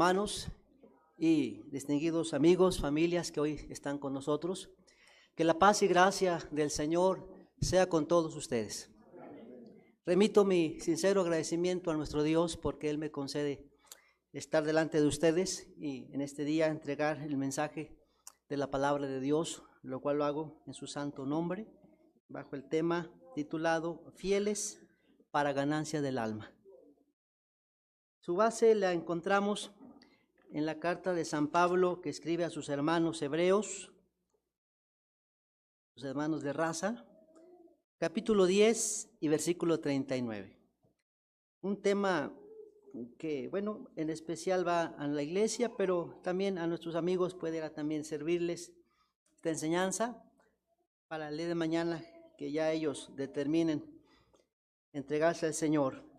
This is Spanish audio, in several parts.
hermanos y distinguidos amigos, familias que hoy están con nosotros. Que la paz y gracia del Señor sea con todos ustedes. Remito mi sincero agradecimiento a nuestro Dios porque Él me concede estar delante de ustedes y en este día entregar el mensaje de la palabra de Dios, lo cual lo hago en su santo nombre, bajo el tema titulado Fieles para ganancia del alma. Su base la encontramos en la carta de San Pablo que escribe a sus hermanos hebreos, sus hermanos de raza, capítulo 10 y versículo 39. Un tema que, bueno, en especial va a la iglesia, pero también a nuestros amigos puede también servirles esta enseñanza para el día de mañana que ya ellos determinen entregarse al Señor.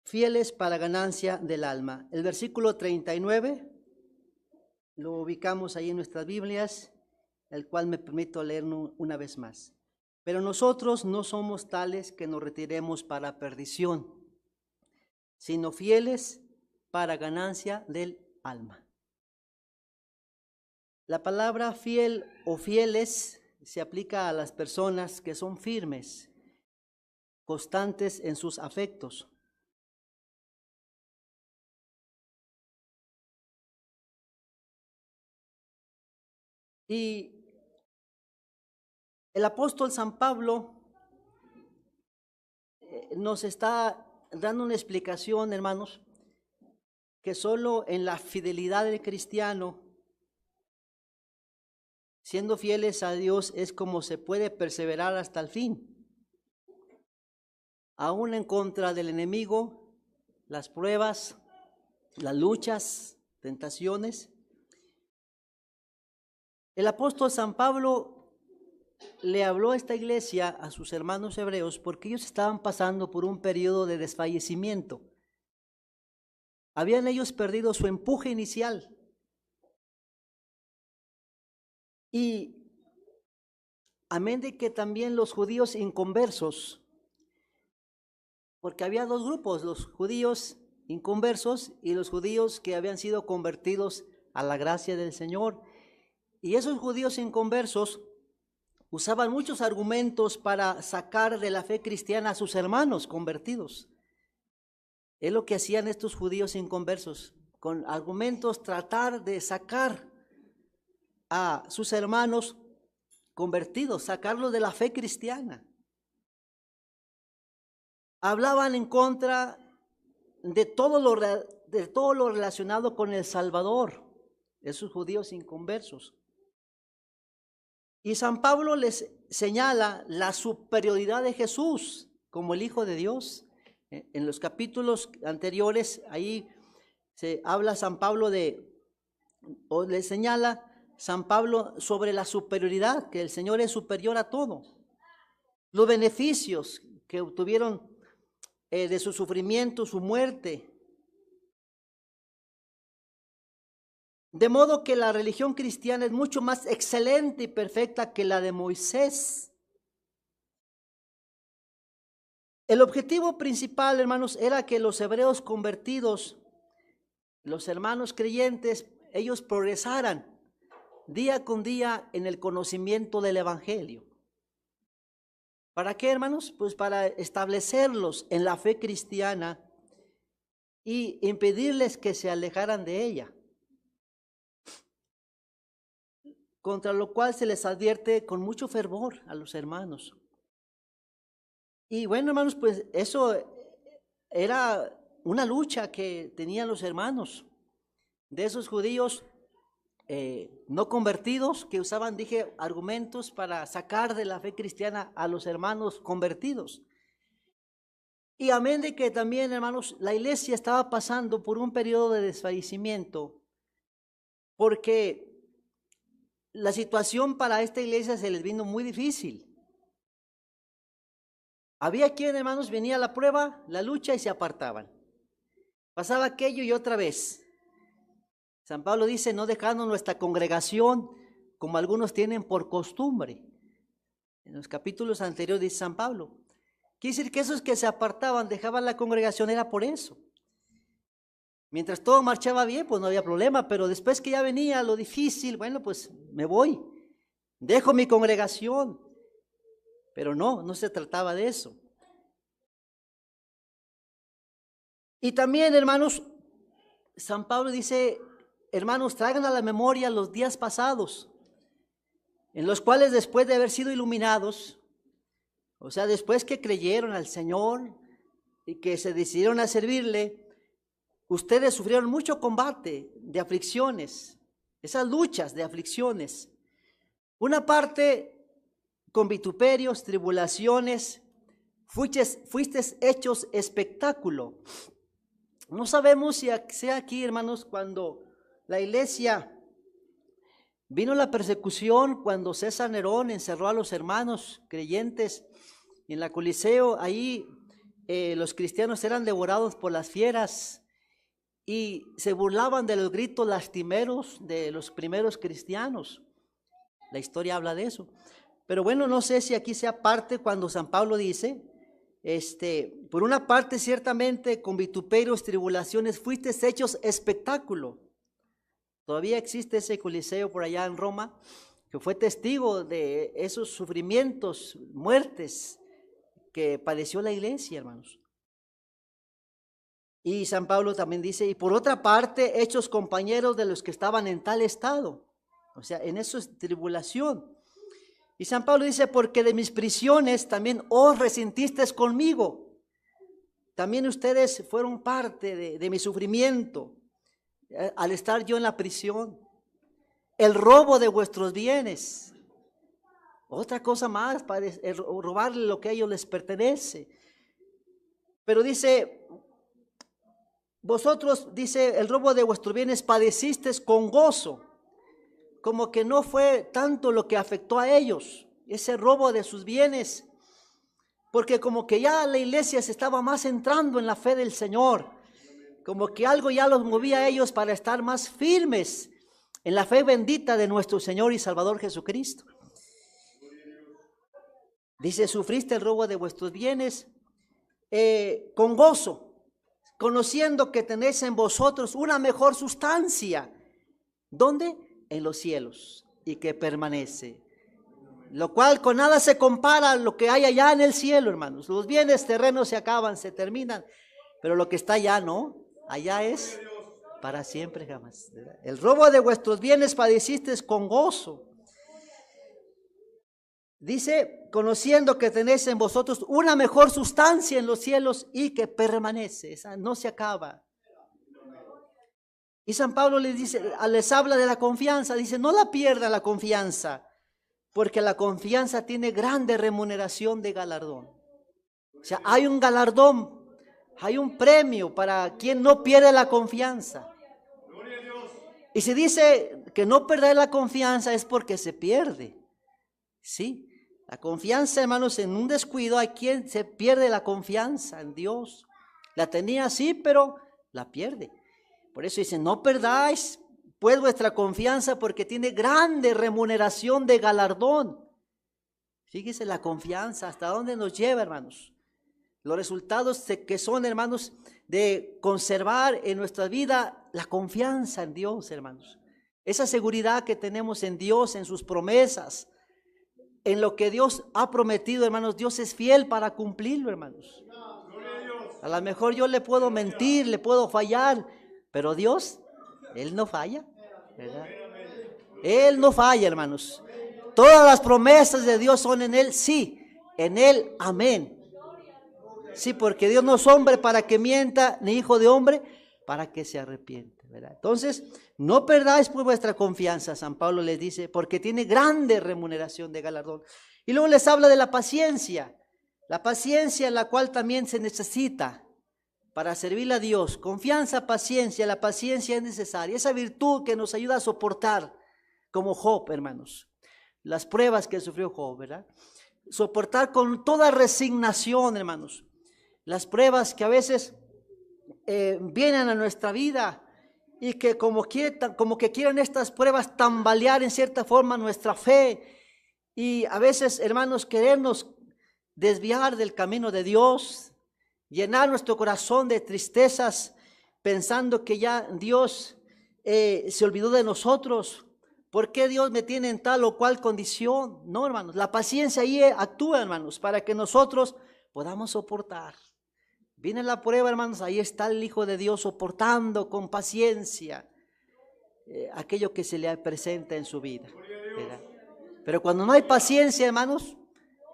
Fieles para ganancia del alma. El versículo 39 lo ubicamos ahí en nuestras Biblias, el cual me permito leer una vez más. Pero nosotros no somos tales que nos retiremos para perdición, sino fieles para ganancia del alma. La palabra fiel o fieles se aplica a las personas que son firmes, constantes en sus afectos. Y el apóstol San Pablo nos está dando una explicación, hermanos, que solo en la fidelidad del cristiano, siendo fieles a Dios, es como se puede perseverar hasta el fin. Aún en contra del enemigo, las pruebas, las luchas, tentaciones. El apóstol San Pablo le habló a esta iglesia, a sus hermanos hebreos, porque ellos estaban pasando por un periodo de desfallecimiento. Habían ellos perdido su empuje inicial. Y amén de que también los judíos inconversos, porque había dos grupos, los judíos inconversos y los judíos que habían sido convertidos a la gracia del Señor. Y esos judíos inconversos usaban muchos argumentos para sacar de la fe cristiana a sus hermanos convertidos. Es lo que hacían estos judíos inconversos, con argumentos tratar de sacar a sus hermanos convertidos, sacarlos de la fe cristiana. Hablaban en contra de todo lo relacionado con el Salvador, esos judíos inconversos. Y San Pablo les señala la superioridad de Jesús como el Hijo de Dios. En los capítulos anteriores, ahí se habla San Pablo o le señala San Pablo sobre la superioridad, que el Señor es superior a todo. Los beneficios que obtuvieron de su sufrimiento, su muerte. De modo que la religión cristiana es mucho más excelente y perfecta que la de Moisés. El objetivo principal, hermanos, era que los hebreos convertidos, los hermanos creyentes, ellos progresaran día con día en el conocimiento del evangelio. ¿Para qué, hermanos? Pues para establecerlos en la fe cristiana y impedirles que se alejaran de ella. Contra lo cual se les advierte con mucho fervor a los hermanos. Y bueno, hermanos, pues eso era una lucha que tenían los hermanos de esos judíos no convertidos que usaban, argumentos para sacar de la fe cristiana a los hermanos convertidos. Y amén de que también, hermanos, la iglesia estaba pasando por un periodo de desfallecimiento, porque la situación para esta iglesia se les vino muy difícil. Había quien, hermanos, venía la prueba, la lucha y se apartaban. Pasaba aquello y otra vez. San Pablo dice, no dejando nuestra congregación como algunos tienen por costumbre. En los capítulos anteriores dice San Pablo. Quiere decir que esos que se apartaban, dejaban la congregación, era por eso. Mientras todo marchaba bien, pues no había problema, pero después que ya venía lo difícil, bueno, pues me voy, dejo mi congregación. Pero no se trataba de eso. Y también, hermanos, San Pablo dice, hermanos, traigan a la memoria los días pasados, en los cuales después de haber sido iluminados, o sea, después que creyeron al Señor y que se decidieron a servirle, ustedes sufrieron mucho combate de aflicciones, esas luchas de aflicciones. Una parte con vituperios, tribulaciones, fuiste hechos espectáculo. No sabemos si sea aquí, hermanos, cuando la iglesia vino la persecución, cuando César Nerón encerró a los hermanos creyentes en la Coliseo, ahí los cristianos eran devorados por las fieras y se burlaban de los gritos lastimeros de los primeros cristianos. La historia habla de eso. Pero bueno, no sé si aquí sea parte cuando San Pablo dice, por una parte ciertamente con vituperios, tribulaciones, fuiste hechos espectáculo. Todavía existe ese coliseo por allá en Roma, que fue testigo de esos sufrimientos, muertes que padeció la iglesia, hermanos. Y San Pablo también dice, y por otra parte, hechos compañeros de los que estaban en tal estado. O sea, en eso es tribulación. Y San Pablo dice, porque de mis prisiones también os resentisteis conmigo. También ustedes fueron parte de mi sufrimiento al estar yo en la prisión. El robo de vuestros bienes. Otra cosa más, robarle lo que a ellos les pertenece. Pero dice, vosotros, dice, el robo de vuestros bienes padecisteis con gozo. Como que no fue tanto lo que afectó a ellos, ese robo de sus bienes, porque como que ya la iglesia se estaba más centrando en la fe del Señor, como que algo ya los movía a ellos para estar más firmes en la fe bendita de nuestro Señor y Salvador Jesucristo. Dice, sufriste el robo de vuestros bienes con gozo, conociendo que tenéis en vosotros una mejor sustancia. ¿Dónde? En los cielos, y que permanece. Lo cual con nada se compara a lo que hay allá en el cielo, hermanos. Los bienes terrenos se acaban, se terminan, pero lo que está allá no, allá es para siempre jamás. El robo de vuestros bienes padecisteis con gozo. Dice, conociendo que tenéis en vosotros una mejor sustancia en los cielos y que permanece, esa no se acaba. Y San Pablo les habla de la confianza, dice, no la pierda la confianza, porque la confianza tiene grande remuneración de galardón. O sea, hay un galardón, hay un premio para quien no pierde la confianza. Y si dice que no perder la confianza es porque se pierde. Sí, la confianza, hermanos, en un descuido hay quien se pierde la confianza en Dios. La tenía sí, pero la pierde. Por eso dice, no perdáis pues vuestra confianza porque tiene grande remuneración de galardón. Fíjese la confianza, hasta dónde nos lleva, hermanos. Los resultados que son, hermanos, de conservar en nuestra vida la confianza en Dios, hermanos. Esa seguridad que tenemos en Dios, en sus promesas, en lo que Dios ha prometido, hermanos. Dios es fiel para cumplirlo, hermanos. A lo mejor yo le puedo mentir, le puedo fallar, pero Dios, Él no falla, ¿verdad? Él no falla, hermanos. Todas las promesas de Dios son en Él, sí, en Él, amén. Sí, porque Dios no es hombre para que mienta, ni hijo de hombre para que se arrepiente, ¿verdad? Entonces, no perdáis pues vuestra confianza, San Pablo les dice, porque tiene grande remuneración de galardón. Y luego les habla de la paciencia en la cual también se necesita para servirle a Dios. Confianza, paciencia, la paciencia es necesaria. Esa virtud que nos ayuda a soportar, como Job, hermanos, las pruebas que sufrió Job, ¿verdad? Soportar con toda resignación, hermanos, las pruebas que a veces vienen a nuestra vida y que como que quieren estas pruebas tambalear en cierta forma nuestra fe y a veces, hermanos, querernos desviar del camino de Dios, llenar nuestro corazón de tristezas pensando que ya Dios se olvidó de nosotros. ¿Por qué Dios me tiene en tal o cual condición? No, hermanos, la paciencia ahí actúa, hermanos, para que nosotros podamos soportar. Viene la prueba, hermanos, ahí está el Hijo de Dios soportando con paciencia aquello que se le presenta en su vida, ¿verdad? Pero cuando no hay paciencia, hermanos,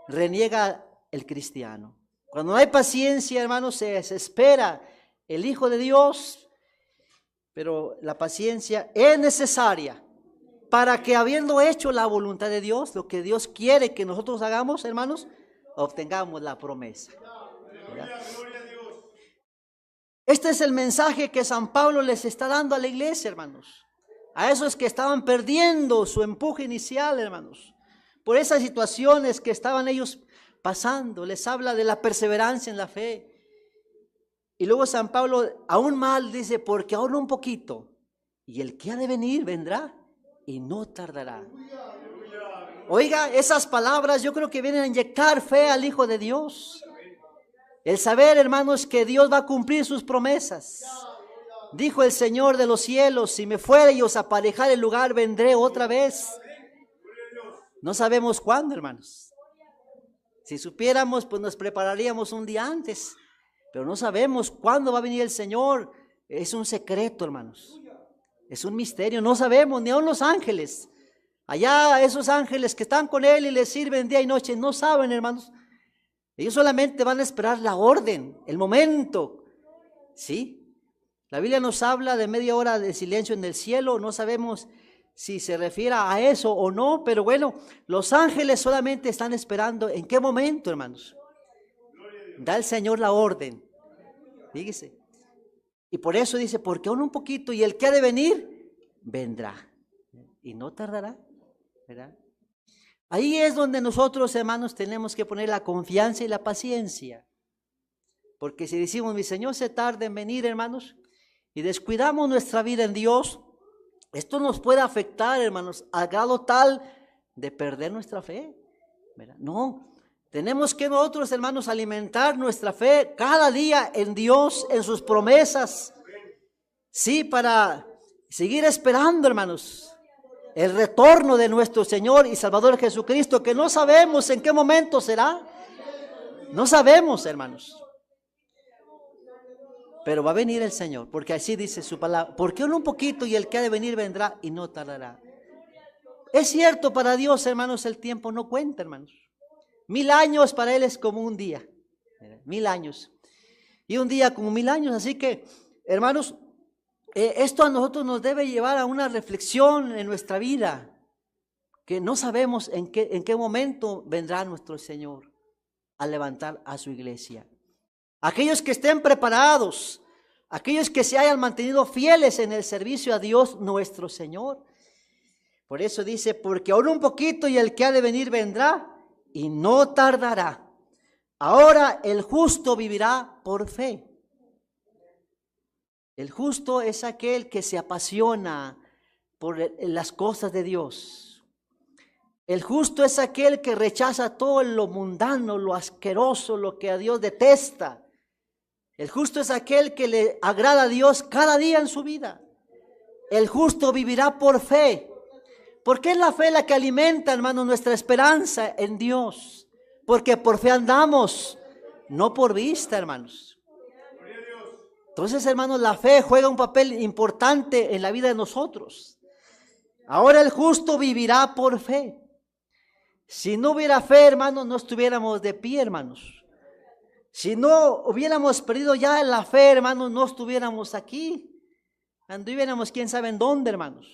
reniega el cristiano. Cuando no hay paciencia, hermanos, se desespera el Hijo de Dios. Pero la paciencia es necesaria para que, habiendo hecho la voluntad de Dios, lo que Dios quiere que nosotros hagamos, hermanos, obtengamos la promesa, ¿verdad? Este es el mensaje que San Pablo les está dando a la iglesia, hermanos. A esos que estaban perdiendo su empuje inicial, hermanos. Por esas situaciones que estaban ellos pasando, les habla de la perseverancia en la fe. Y luego San Pablo aún más dice, porque aún un poquito, y el que ha de venir vendrá y no tardará. Oiga, esas palabras yo creo que vienen a inyectar fe al Hijo de Dios. El saber, hermanos, que Dios va a cumplir sus promesas. Dijo el Señor de los cielos, si me fuere y os aparejare el lugar, vendré otra vez. No sabemos cuándo, hermanos. Si supiéramos, pues nos prepararíamos un día antes. Pero no sabemos cuándo va a venir el Señor. Es un secreto, hermanos. Es un misterio. No sabemos, ni aun los ángeles. Allá esos ángeles que están con Él y le sirven día y noche, no saben, hermanos. Ellos solamente van a esperar la orden, el momento. ¿Sí? La Biblia nos habla de media hora de silencio en el cielo. No sabemos si se refiere a eso o no, pero bueno, los ángeles solamente están esperando. ¿En qué momento, hermanos? Da el Señor la orden. Fíjese. Y por eso dice, porque aún un poquito, y el que ha de venir, vendrá. Y no tardará, ¿verdad? Ahí es donde nosotros, hermanos, tenemos que poner la confianza y la paciencia. Porque si decimos, mi Señor se tarda en venir, hermanos, y descuidamos nuestra vida en Dios, esto nos puede afectar, hermanos, al grado tal de perder nuestra fe, ¿verdad? No, tenemos que nosotros, hermanos, alimentar nuestra fe cada día en Dios, en sus promesas. Sí, para seguir esperando, hermanos, el retorno de nuestro Señor y Salvador Jesucristo, que no sabemos en qué momento será. No sabemos, hermanos. Pero va a venir el Señor, porque así dice su palabra. Porque aún un poquito y el que ha de venir vendrá y no tardará. Es cierto, para Dios, hermanos, el tiempo no cuenta, hermanos. 1000 años para Él es como un día. 1000 años. Y un día como 1000 años. Así que, hermanos, esto a nosotros nos debe llevar a una reflexión en nuestra vida. Que no sabemos en qué momento vendrá nuestro Señor a levantar a su iglesia. Aquellos que estén preparados, aquellos que se hayan mantenido fieles en el servicio a Dios nuestro Señor. Por eso dice, porque aún un poquito y el que ha de venir vendrá y no tardará. Ahora el justo vivirá por fe. El justo es aquel que se apasiona por las cosas de Dios. El justo es aquel que rechaza todo lo mundano, lo asqueroso, lo que a Dios detesta. El justo es aquel que le agrada a Dios cada día en su vida. El justo vivirá por fe. Porque es la fe la que alimenta, hermanos, nuestra esperanza en Dios. Porque por fe andamos, no por vista, hermanos. Entonces, hermanos, la fe juega un papel importante en la vida de nosotros. Ahora el justo vivirá por fe. Si no hubiera fe, hermanos, no estuviéramos de pie, hermanos. Si no hubiéramos perdido ya la fe, hermanos, no estuviéramos aquí. Anduviéramos quién sabe en dónde, hermanos.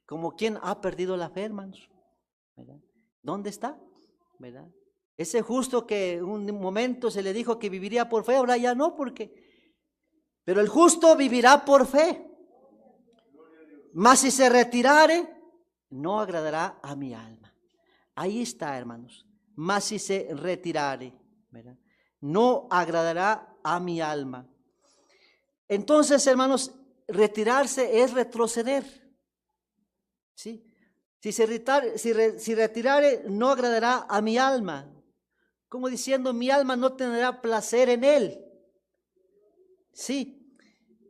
Como quien ha perdido la fe, hermanos, ¿verdad? ¿Dónde está? ¿Verdad? Ese justo que en un momento se le dijo que viviría por fe, ahora ya no, porque... Pero el justo vivirá por fe. Mas si se retirare, no agradará a mi alma. Ahí está, hermanos. Mas si se retirare, ¿verdad? No agradará a mi alma. Entonces, hermanos, retirarse es retroceder. ¿Sí? Si retirare, no agradará a mi alma. Como diciendo, mi alma no tendrá placer en él. Sí.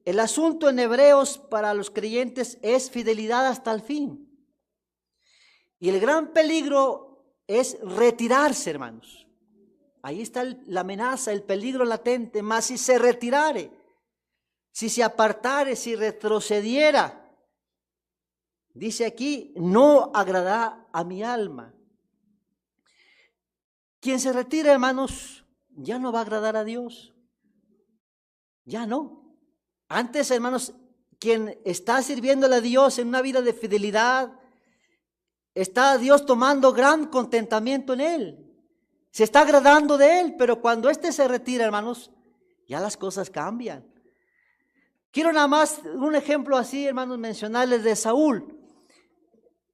el asunto en Hebreos para los creyentes es fidelidad hasta el fin. Y el gran peligro es retirarse, hermanos. Ahí está la amenaza, el peligro latente. Mas si se retirare, si se apartare, si retrocediera, dice aquí, no agradará a mi alma. Quien se retira, hermanos, ya no va a agradar a Dios. Ya no. Antes, hermanos, quien está sirviéndole a Dios en una vida de fidelidad, está Dios tomando gran contentamiento en él. Se está agradando de él, pero cuando éste se retira, hermanos, ya las cosas cambian. Quiero nada más un ejemplo así, hermanos, mencionarles de Saúl,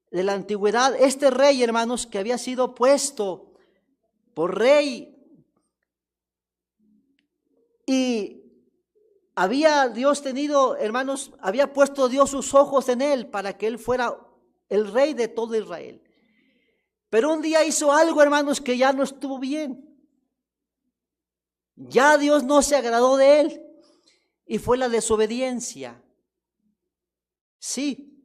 de la antigüedad. Este rey, hermanos, que había sido puesto por rey y había Dios tenido, hermanos, había puesto Dios sus ojos en él para que él fuera el rey de todo Israel. Pero un día hizo algo, hermanos, que ya no estuvo bien. Ya Dios no se agradó de él y fue la desobediencia. Sí,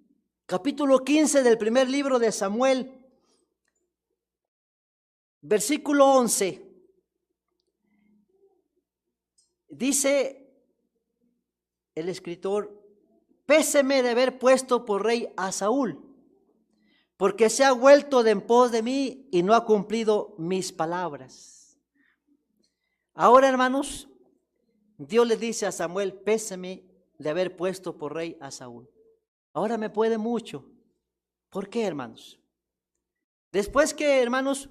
capítulo 15 del primer libro de Samuel, versículo 11. Dice el escritor: péseme de haber puesto por rey a Saúl, porque se ha vuelto de en pos de mí y no ha cumplido mis palabras. Ahora, hermanos, Dios le dice a Samuel: péseme de haber puesto por rey a Saúl. Ahora me puede mucho. ¿Por qué, hermanos? Después que, hermanos,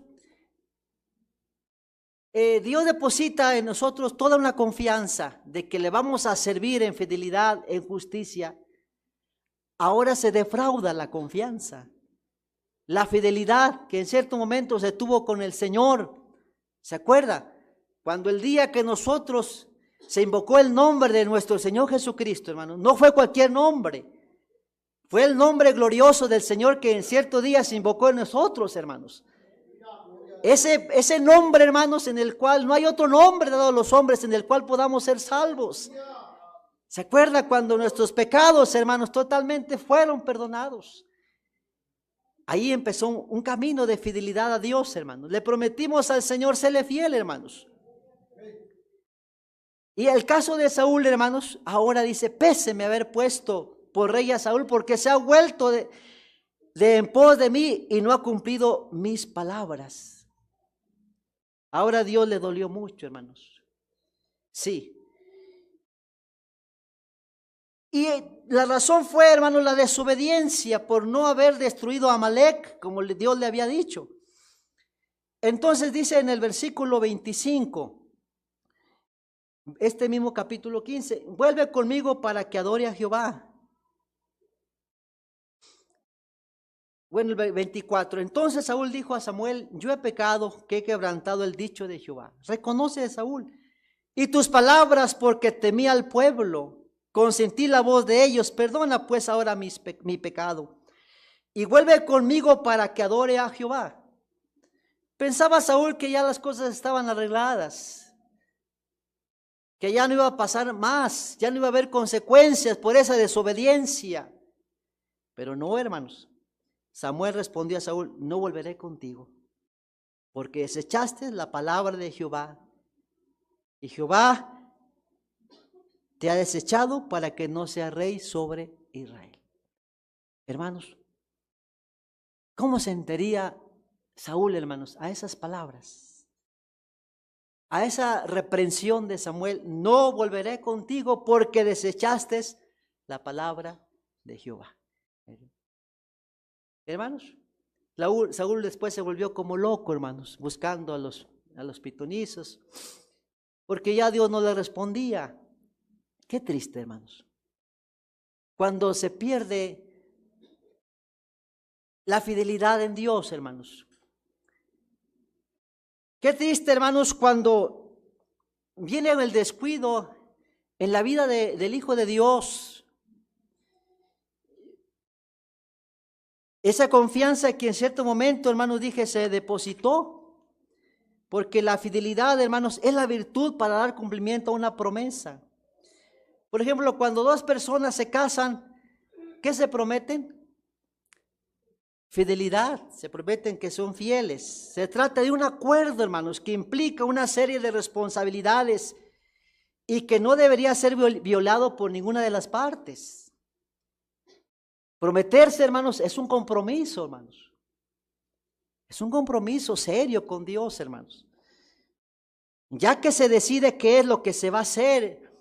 Dios deposita en nosotros toda una confianza de que le vamos a servir en fidelidad, en justicia, ahora se defrauda la confianza. La fidelidad que en cierto momento se tuvo con el Señor. ¿Se acuerda? Cuando el día que nosotros se invocó el nombre de nuestro Señor Jesucristo, hermano, no fue cualquier nombre. Fue el nombre glorioso del Señor que en cierto día se invocó en nosotros, hermanos. Ese nombre, hermanos, en el cual no hay otro nombre dado a los hombres en el cual podamos ser salvos. ¿Se acuerda cuando nuestros pecados, hermanos, totalmente fueron perdonados? Ahí empezó un camino de fidelidad a Dios, hermanos. Le prometimos al Señor serle fiel, hermanos. Y el caso de Saúl, hermanos, ahora dice: péseme haber puesto por rey a Saúl, porque se ha vuelto de en pos de mí y no ha cumplido mis palabras. Ahora Dios le dolió mucho, hermanos. Sí. Y la razón fue, hermanos, la desobediencia por no haber destruido a Amalek, como Dios le había dicho. Entonces dice en el versículo 25, este mismo capítulo 15, vuelve conmigo para que adore a Jehová. Bueno, el 24, entonces Saúl dijo a Samuel: yo he pecado, que he quebrantado el dicho de Jehová. Reconoce a Saúl, y tus palabras, porque temí al pueblo, consentí la voz de ellos, perdona pues ahora mi pecado, y vuelve conmigo para que adore a Jehová. Pensaba Saúl que ya las cosas estaban arregladas, que ya no iba a pasar más, ya no iba a haber consecuencias por esa desobediencia. Pero no, hermanos. Samuel respondió a Saúl: no volveré contigo, porque desechaste la palabra de Jehová, y Jehová te ha desechado para que no seas rey sobre Israel. Hermanos, ¿cómo sentiría Saúl, hermanos, a esas palabras? A esa reprensión de Samuel: no volveré contigo porque desechaste la palabra de Jehová. Hermanos, Saúl después se volvió como loco, hermanos, buscando a los pitonizos, porque ya Dios no le respondía. Qué triste, hermanos, cuando se pierde la fidelidad en Dios, hermanos. Qué triste, hermanos, cuando viene el descuido en la vida del Hijo de Dios. Esa confianza que en cierto momento, hermanos, dije, se depositó, porque la fidelidad, hermanos, es la virtud para dar cumplimiento a una promesa. Por ejemplo, cuando dos personas se casan, ¿qué se prometen? Fidelidad, se prometen que son fieles. Se trata de un acuerdo, hermanos, que implica una serie de responsabilidades y que no debería ser violado por ninguna de las partes. Prometerse, hermanos, es un compromiso, hermanos. Es un compromiso serio con Dios, hermanos. Ya que se decide qué es lo que se va a hacer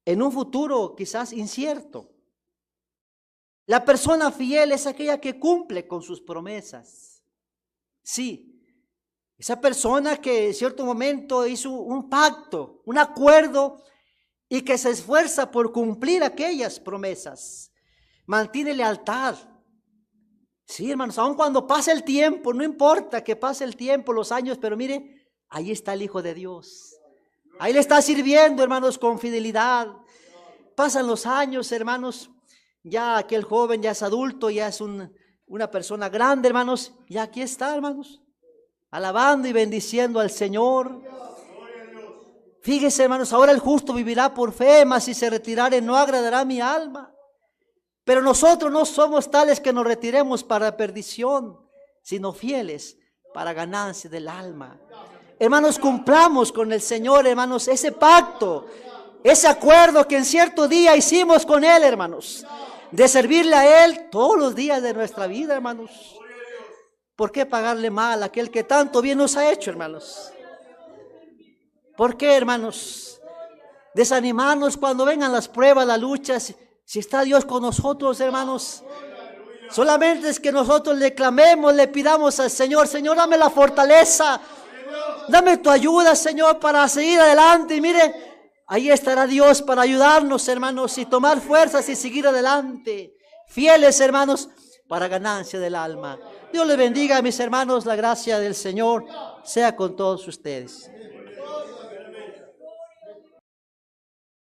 en un futuro quizás incierto. La persona fiel es aquella que cumple con sus promesas. Sí, esa persona que en cierto momento hizo un pacto, un acuerdo y que se esfuerza por cumplir aquellas promesas. Mantiene lealtad. Sí, hermanos, aun cuando pase el tiempo, no importa que pase el tiempo, los años, pero mire, ahí está el Hijo de Dios. Ahí le está sirviendo, hermanos, con fidelidad. Pasan los años, hermanos. Ya aquel joven ya es adulto, ya es una persona grande, hermanos. Y aquí está, hermanos, alabando y bendiciendo al Señor. Fíjese, hermanos, ahora el justo vivirá por fe, mas si se retirare no agradará a mi alma. Pero nosotros no somos tales que nos retiremos para perdición, sino fieles para ganancia del alma. Hermanos, cumplamos con el Señor, hermanos, ese pacto, ese acuerdo que en cierto día hicimos con Él, hermanos, de servirle a Él todos los días de nuestra vida, hermanos. ¿Por qué pagarle mal a aquel que tanto bien nos ha hecho, hermanos? ¿Por qué, hermanos, desanimarnos cuando vengan las pruebas, las luchas? Si está Dios con nosotros, hermanos, solamente es que nosotros le clamemos, le pidamos al Señor: Señor, dame la fortaleza, dame tu ayuda, Señor, para seguir adelante. Y mire, ahí estará Dios para ayudarnos, hermanos, y tomar fuerzas y seguir adelante. Fieles, hermanos, para ganancia del alma. Dios les bendiga, mis hermanos. La gracia del Señor sea con todos ustedes.